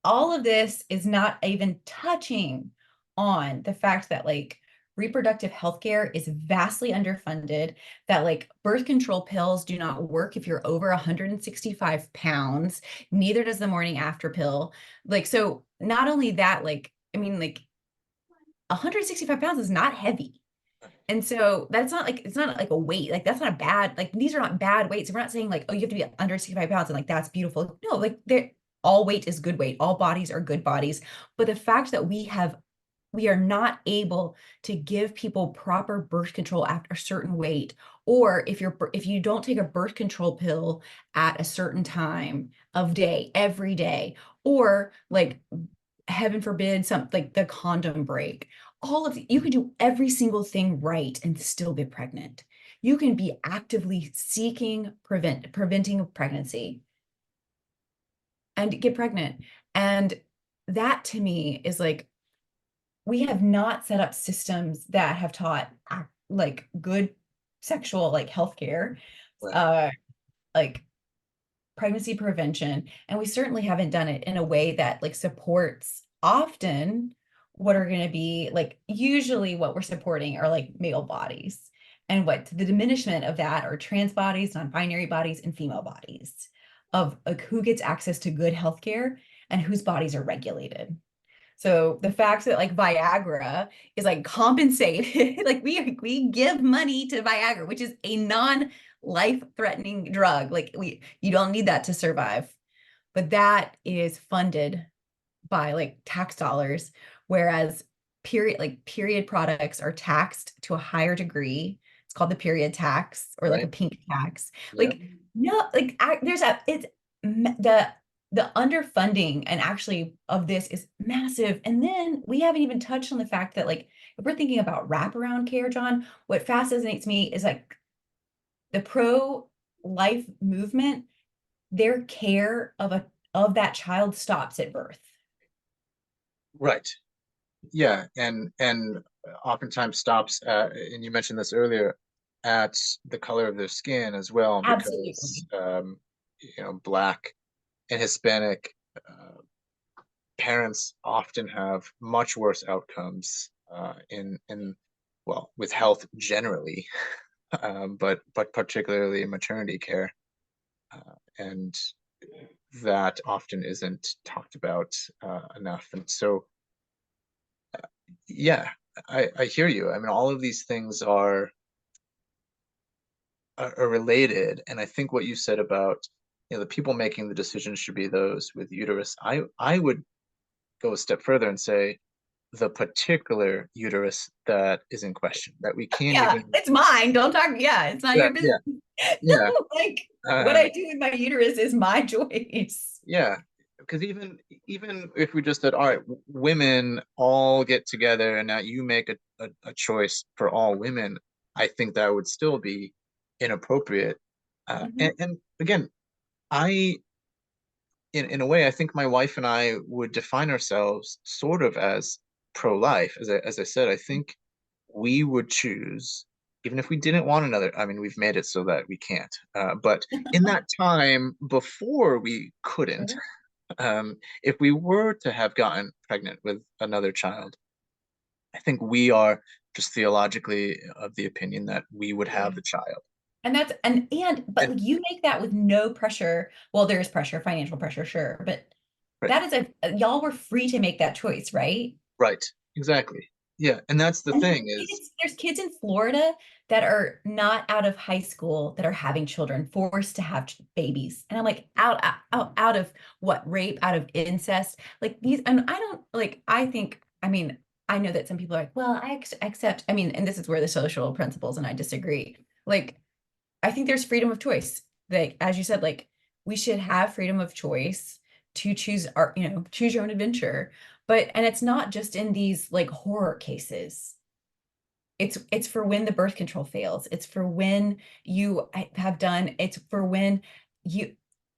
all of this is not even touching on the fact that, like, reproductive healthcare is vastly underfunded, that, like, birth control pills do not work if you're over 165 pounds, neither does the morning after pill. Like, so not only that, like, I mean, like, 165 pounds is not heavy. And so that's not like, it's not like a weight. Like, that's not a bad, like, these are not bad weights. We're not saying like, oh, you have to be under 65 pounds and like, that's beautiful. No, like, all weight is good weight. All bodies are good bodies. But the fact that we are not able to give people proper birth control after a certain weight, or if you don't take a birth control pill at a certain time of day every day, or like, heaven forbid, some like the condom break, you can do every single thing right and still get pregnant. You can be actively seeking preventing pregnancy and get pregnant. And that to me is like, we have not set up systems that have taught like good sexual, like, healthcare, right. uh like pregnancy prevention, and we certainly haven't done it in a way that, like, supports often what are going to be, like, usually what we're supporting are like male bodies, and what the diminishment of that are trans bodies, non-binary bodies, and female bodies, of like who gets access to good healthcare. and whose bodies are regulated. So the fact that like Viagra is like compensated, like we give money to Viagra, which is a non-life-threatening drug. Like you don't need that to survive. But that is funded by like tax dollars, whereas period products are taxed to a higher degree. It's called the period tax or like a Right. pink tax. Yeah. Like no, like there's a it's the underfunding and actually of this is massive. And then we haven't even touched on the fact that like if we're thinking about wraparound care, John, what fascinates me is like the pro-life movement, their care of that child stops at birth. Right. Yeah. And oftentimes stops at, and you mentioned this earlier, at the color of their skin as well, because Absolutely. Black and Hispanic parents often have much worse outcomes in well, with health generally, but particularly in maternity care, and that often isn't talked about enough. And so, yeah, I hear you. I mean, all of these things are related, and I think what you said about the people making the decisions should be those with uterus. I would go a step further and say the particular uterus that is in question, that we can't Yeah, even. it's mine. Don't talk. Yeah, it's not Yeah, your business. yeah, yeah, Like what uh, I do with my uterus is my choice. yeah. Because even if we just said, all right, women all get together and now you make a choice for all women, I think that would still be inappropriate. Mhm. And again, I in a way, I think my wife and I would define ourselves sort of as pro-life. As I said, I think we would choose, even if we didn't want another. I mean, we've made it so that we can't. But in that time before we couldn't, Sure. if we were to have gotten pregnant with another child, I think we are just theologically of the opinion that we would have the child. And that's but And like, you make that with no pressure. Well, there's pressure, financial pressure, sure, but right, that is y'all were free to make that choice, right? right, exactly. Yeah, and that's the And thing is, there's kids in Florida that are not out of high school that are having children, forced to have babies. And I'm like, out of what, rape, out of incest, like these. And I don't like, I think, I mean, I know that some people are like, well, accept, I mean, and this is where the social principles and I disagree. Like, I think there's freedom of choice. Like, as you said, like we should have freedom of choice to choose our, choose your own adventure. But and it's not just in these like horror cases. It's for when the birth control fails. It's for when you have done, it's for when you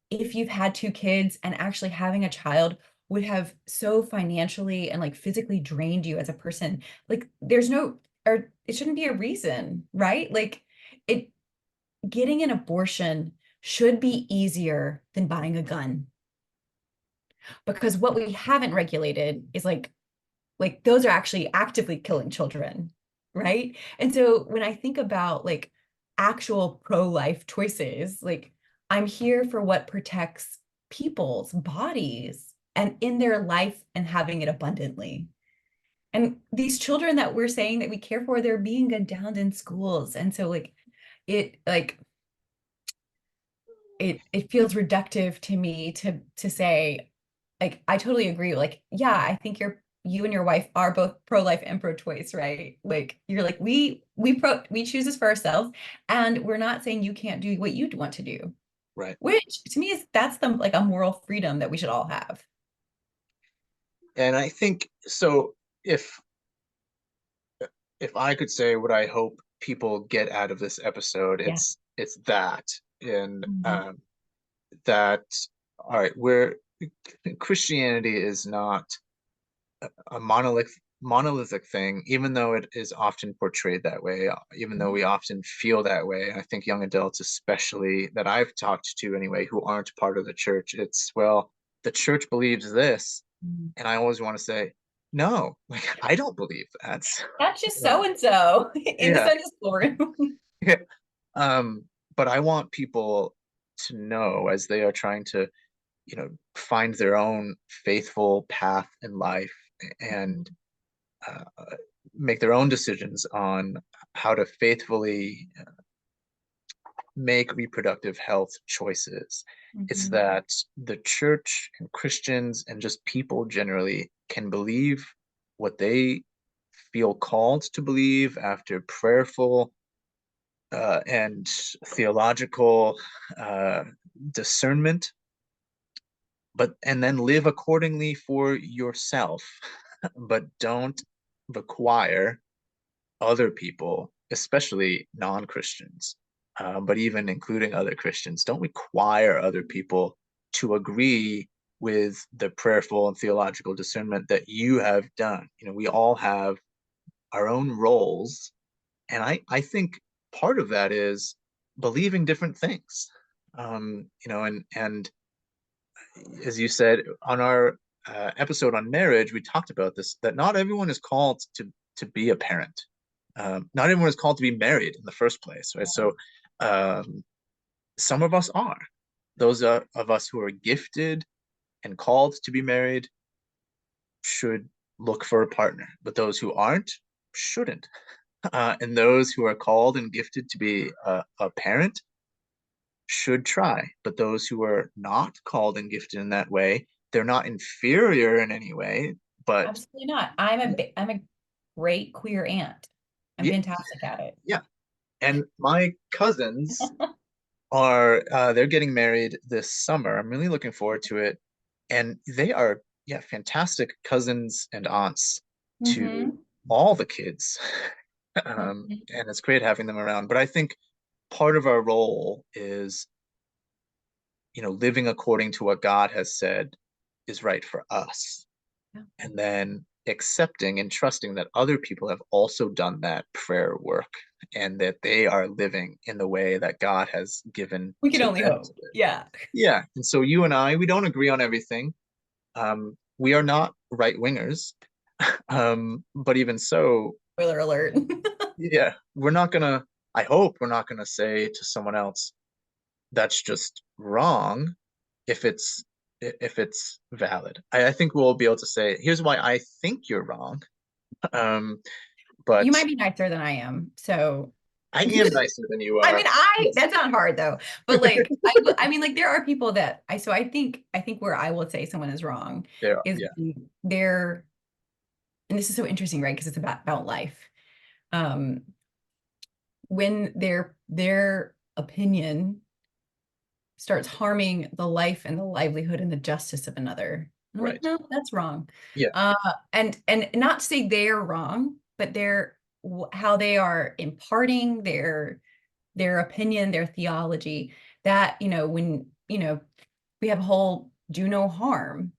if you've had two kids and actually having a child would have so financially and like physically drained you as a person. Like there's no or it shouldn't be a reason, right? Like it getting an abortion should be easier than buying a gun because what we haven't regulated is like those are actually actively killing children, right? And so when I think about like actual pro-life choices, like I'm here for what protects people's bodies and in their life and having it abundantly. And these children that we're saying that we care for, they're being gunned down in schools. And so like it feels reductive to me to say like I totally agree. Like, yeah, I think you and your wife are both pro-life and pro-choice, right? Like you're like we choose this for ourselves and we're not saying you can't do what you want to do, right. which to me is that's the like a moral freedom that we should all have. And I think so. If I could say what I hope people get out of this episode, Yeah. it's that, and Mhm. that, all right, where Christianity is not a monolithic thing, even though it is often portrayed that way, even though we often feel that way. I think young adults, especially that I've talked to anyway, who aren't part of the church, it's, well, the church believes this, Mhm. and I always want to say, no, like I don't believe that. That's just Uh, so and so in the yeah, Sunday school room. yeah. Um, but I want people to know as they are trying to find their own faithful path in life and uh, make their own decisions on how to faithfully make reproductive health choices. It's Mhm. that the church and Christians and just people generally can believe what they feel called to believe after prayerful and theological uh, discernment, but and then live accordingly for yourself, but don't require other people, especially non-Christians, but even including other Christians, don't require other people to agree with the prayerful and theological discernment that you have done. We all have our own roles, and I think part of that is believing different things. And as you said on our episode on marriage, we talked about this, that not everyone is called to be a parent. Not everyone is called to be married in the first place, right? So um, some of us are. Those of us who are gifted and called to be married should look for a partner, but those who aren't shouldn't. And those who are called and gifted to be a parent should try. But those who are not called and gifted in that way, they're not inferior in any way, but Absolutely not. I'm a great queer aunt. I'm yeah, fantastic at it. yeah. And my cousins are they're getting married this summer. I'm really looking forward to it. And they are, yeah, fantastic cousins and aunts to Hmm. all the kids. Hmm. And it's great having them around. But I think part of our role is, living according to what God has said is right for us. Yeah. And then accepting and trusting that other people have also done that prayer work and that they are living in the way that God has given We can to only them to hope. live. Yeah. Yeah. And so you and I, we don't agree on everything. We are not right wingers. But even so, Spoiler alert. yeah, I hope we're not gonna say to someone else, that's just wrong if it's valid. I think we'll be able to say, here's why I think you're wrong. Um, You but might be nicer than I am. So, I am nicer than you I are. mean, that's not hard though. But like, I mean, like there are people that so I think where I will say someone is wrong There, is yeah, they're, and this is so interesting, right? Because it's about life. Um, when their opinion starts harming the life and the livelihood and the justice of another. I'm like, right. no, that's wrong. Yeah, And not to say they're wrong, but how they are imparting their opinion, their theology. That when we have a whole do no harm,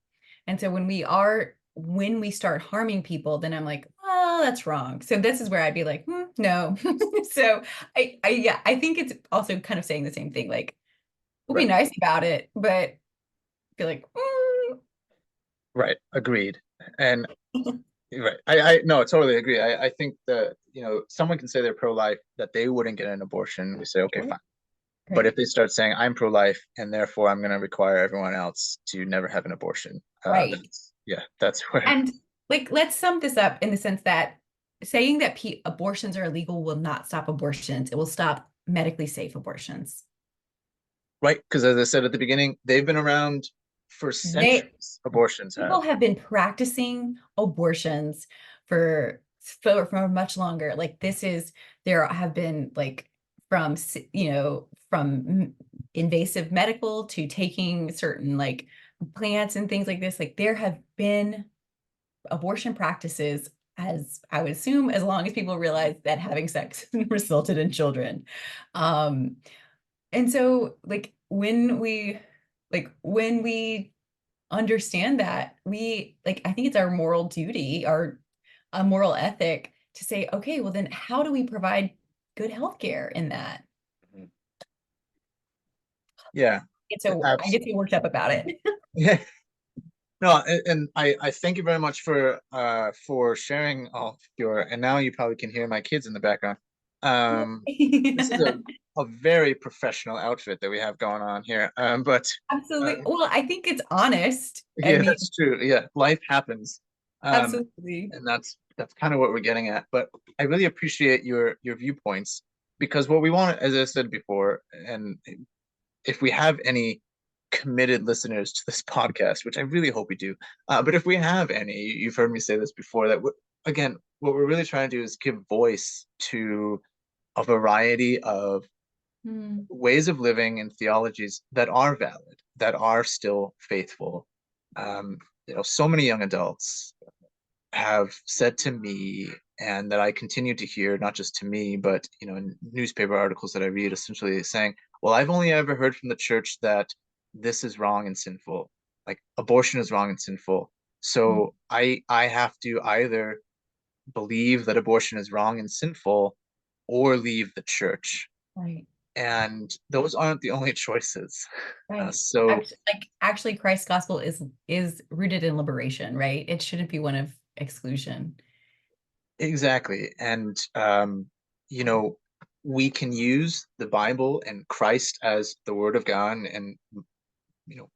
and so when we start harming people, then I'm like, oh, that's wrong. So this is where I'd be like, no. So yeah, I think it's also kind of saying the same thing. Like, we'll be right, nice about it, but feel like, right. Agreed. And right, I no, totally agree. I think that someone can say they're pro-life, that they wouldn't get an abortion. We say, okay, fine. But if great, they start saying I'm pro-life and therefore I'm going to require everyone else to never have an abortion, right. that's where. And like, let's sum this up in the sense that saying that abortions are illegal will not stop abortions. It will stop medically safe abortions. Right, because as I said at the beginning, they've been around for They centuries. Abortions have. People have been practicing abortions for much longer. Like there have been like from invasive medical to taking certain like plants and things like this. Like there have been abortion practices, as I would assume, as long as people realize that having sex resulted in children. Um, and so when we understand that, I think it's our moral duty, our a moral ethic to say, okay, well then how do we provide good health care in that? Mhm. Yeah, I get absolutely. so worked up about it. Yeah. No, and I thank you very much for sharing all your, and now you probably can hear my kids in the background. This is a very professional outfit that we have going on here. But uh, Absolutely. Well, I think it's honest. I yeah, mean, that's true. Yeah, life happens. Um, absolutely. and that's kind of what we're getting at. But I really appreciate your viewpoints because what we want, as I said before, and if we have any committed listeners to this podcast, which I really hope we do, but if we have any, you've heard me say this before, that again, what we're really trying to do is give voice to a variety of Hmm. ways of living and theologies that are valid, that are still faithful. Um, so many young adults have said to me, and that I continue to hear, not just to me, but in newspaper articles that I read, essentially saying, "Well, I've only ever heard from the church that this is wrong and sinful, like abortion is wrong and sinful. Hmm. So I have to either believe that abortion is wrong and sinful, or leave the church." Right. And those aren't the only choices. Right. So Actually, Christ's gospel is rooted in liberation, right? It shouldn't be one of exclusion. exactly, and you know, we can use the Bible and Christ as the Word of God, and you know,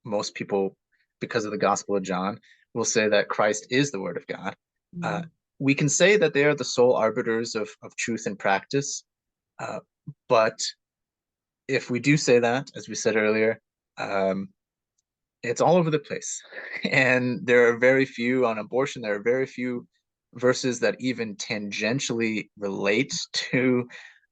most people, because of the Gospel of John, will say that Christ is the Word of God. Uh, Mm. we can say that they are the sole arbiters of truth and practice, uh, but if we do say that, as we said earlier, um, it's all over the place. And there are very few on abortion. There are very few verses that even tangentially relate to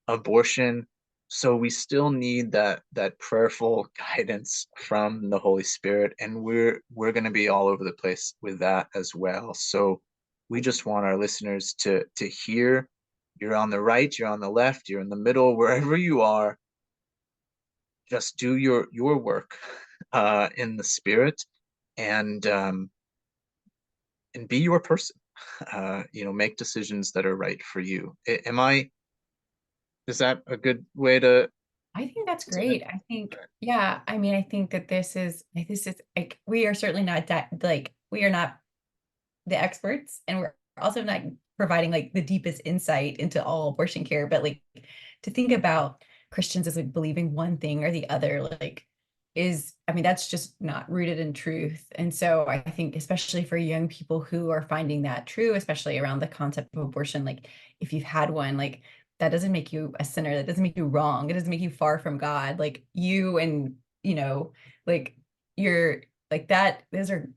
abortion. So we still need that prayerful guidance from the Holy Spirit, and we're going to be all over the place with that as well. So we just want our listeners to hear. You're on the right, you're on the left, you're in the middle, wherever you are, just do your work in the spirit, and be your person. Make decisions that are right for you. Am I? Is that a good way to I think that's answer that? great. I think, yeah, I mean, I think that this is like we are certainly not like we are not the experts, and we're also not providing like the deepest insight into all abortion care, but like to think about Christians as like believing one thing or the other, like is, I mean, that's just not rooted in truth. And so I think, especially for young people who are finding that true, especially around the concept of abortion, like if you've had one, like that doesn't make you a sinner, that doesn't make you wrong, it doesn't make you far from God. Like you and, like you're like that, those are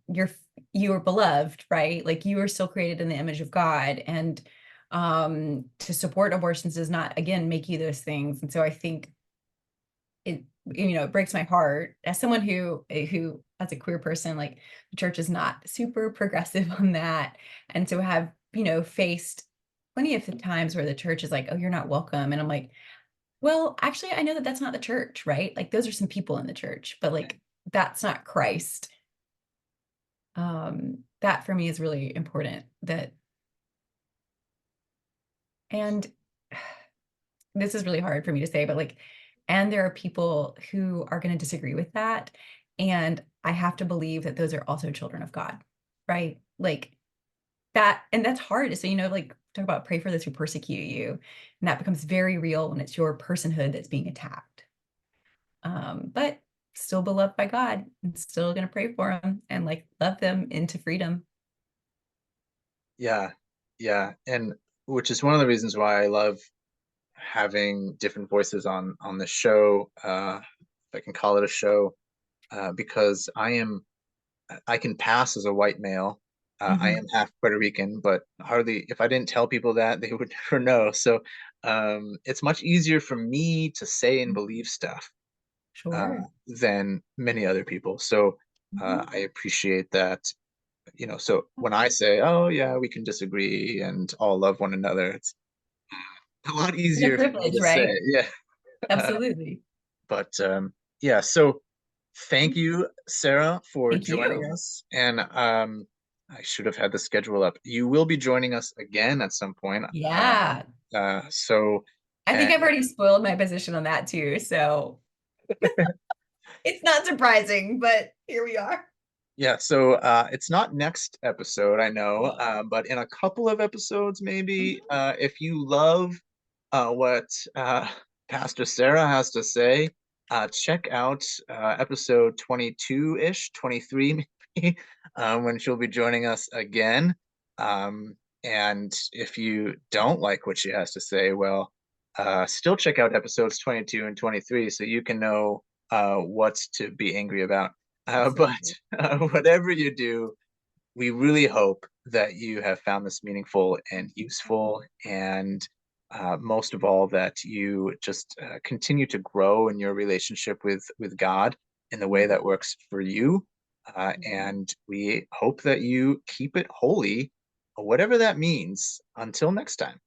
you are beloved, right? Like you are still created in the image of God. And to support abortions does not, again, make you those things. And so I think it breaks my heart as someone who as a queer person, like the church is not super progressive on that. And so have, faced plenty of the times where the church is like, oh, you're not welcome. And I'm like, well, actually, I know that that's not the church, right? Like those are some people in the church, but like that's not Christ. That for me is really important. And this is really hard for me to say, but like, and there are people who are going to disagree with that. And I have to believe that those are also children of God, right? Like that, and that's hard. So, like talk about pray for those who persecute you. And that becomes very real when it's your personhood that's being attacked. But still beloved by God and still going to pray for them and like love them into freedom. Yeah, yeah, and which is one of the reasons why I love having different voices on the show, if I can call it a show, because I can pass as a white male. I Mhm. am half Puerto Rican, but hardly, if I didn't tell people that, they would never know. So it's much easier for me to say and believe stuff Sure. than many other people. So Mhm. I appreciate that. So when I say, "Oh yeah, we can disagree and all love one another," it's a lot It's a easier for me privilege, to say. right? Yeah. Absolutely. But yeah, so thank you, Sarah, for Thank joining you. us. And I should have had the schedule up. You will be joining us again at some point. Yeah. So, I think and I've already spoiled my position on that too. So it's not surprising, but here we are. yeah, so it's not next episode, I know, No. but in a couple of episodes, maybe, Mhm. if you love what Pastor Sarah has to say, check out episode 22-ish, 23 maybe, when she'll be joining us again. And if you don't like what she has to say, well, still check out episodes 22 and 23 so you can know what to be angry about. But Absolutely. whatever you do, we really hope that you have found this meaningful and useful, and most of all, that you just continue to grow in your relationship with God in the way that works for you. And we hope that you keep it holy, whatever that means. Until next time.